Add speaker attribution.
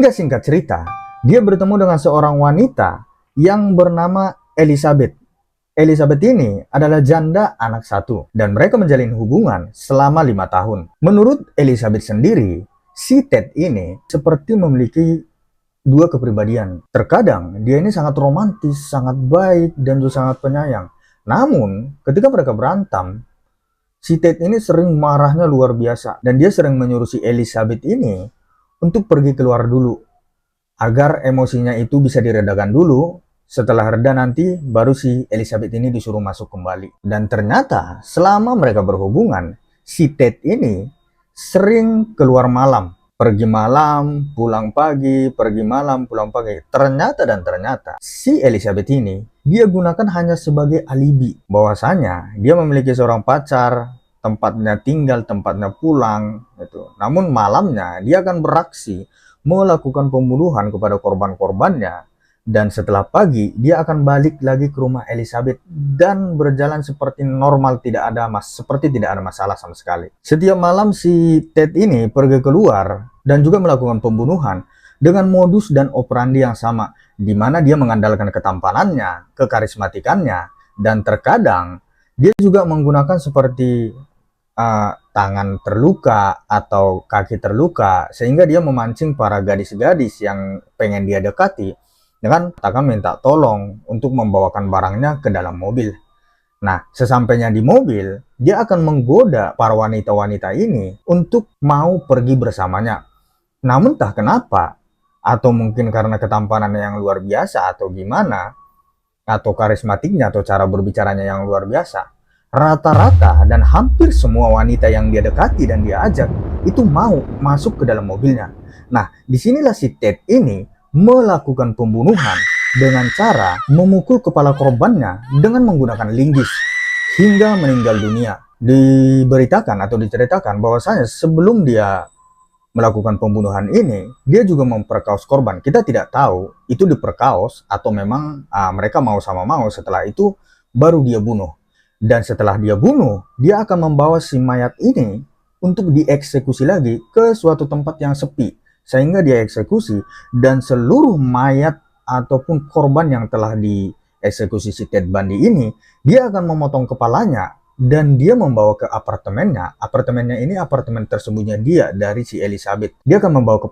Speaker 1: Hingga singkat cerita, dia bertemu dengan seorang wanita yang bernama Elizabeth. Elizabeth ini adalah janda anak satu dan mereka menjalin hubungan selama 5 tahun. Menurut Elizabeth sendiri, si Ted ini seperti memiliki dua kepribadian. Terkadang dia ini sangat romantis, sangat baik, dan juga sangat penyayang. Namun, ketika mereka berantem, si Ted ini sering marahnya luar biasa. Dan dia sering menyuruh si Elizabeth ini untuk pergi keluar dulu. Agar emosinya itu bisa diredakan dulu. Setelah reda nanti, baru si Elizabeth ini disuruh masuk kembali. Dan ternyata, selama mereka berhubungan, si Ted ini sering keluar malam. Pergi malam, pulang pagi, pergi malam, pulang pagi. Ternyata dan ternyata, si Elizabeth ini, dia gunakan hanya sebagai alibi. Bahwasanya, dia memiliki seorang pacar, tempatnya tinggal, tempatnya pulang. Gitu. Namun malamnya, dia akan beraksi, melakukan pembunuhan kepada korban-korbannya. Dan setelah pagi, dia akan balik lagi ke rumah Elizabeth dan berjalan seperti normal, seperti tidak ada masalah sama sekali. Setiap malam si Ted ini pergi keluar dan juga melakukan pembunuhan dengan modus dan operandi yang sama, di mana dia mengandalkan ketampanannya, kekarismatikannya, dan terkadang dia juga menggunakan seperti tangan terluka atau kaki terluka, sehingga dia memancing para gadis-gadis yang pengen dia dekati dengan katakan minta tolong untuk membawakan barangnya ke dalam mobil. Nah, sesampainya di mobil, dia akan menggoda para wanita-wanita ini untuk mau pergi bersamanya. Namun tak kenapa, atau mungkin karena ketampanannya yang luar biasa atau gimana, atau karismatiknya atau cara berbicaranya yang luar biasa, rata-rata dan hampir semua wanita yang dia dekati dan dia ajak itu mau masuk ke dalam mobilnya. Nah, disinilah si Ted ini melakukan pembunuhan dengan cara memukul kepala korbannya dengan menggunakan linggis hingga meninggal dunia. Diberitakan atau diceritakan bahwasanya sebelum dia melakukan pembunuhan ini, dia juga memperkaos korban. Kita tidak tahu itu diperkaos atau memang mereka mau sama mau, setelah itu baru dia bunuh. Dan setelah dia bunuh, dia akan membawa si mayat ini untuk dieksekusi lagi ke suatu tempat yang sepi. Sehingga dia eksekusi dan seluruh mayat ataupun korban yang telah dieksekusi si Ted Bundy ini, dia akan memotong kepalanya dan dia membawa ke apartemennya. Apartemennya ini apartemen tersembunyi dia dari si Elizabeth. Dia akan membawa ke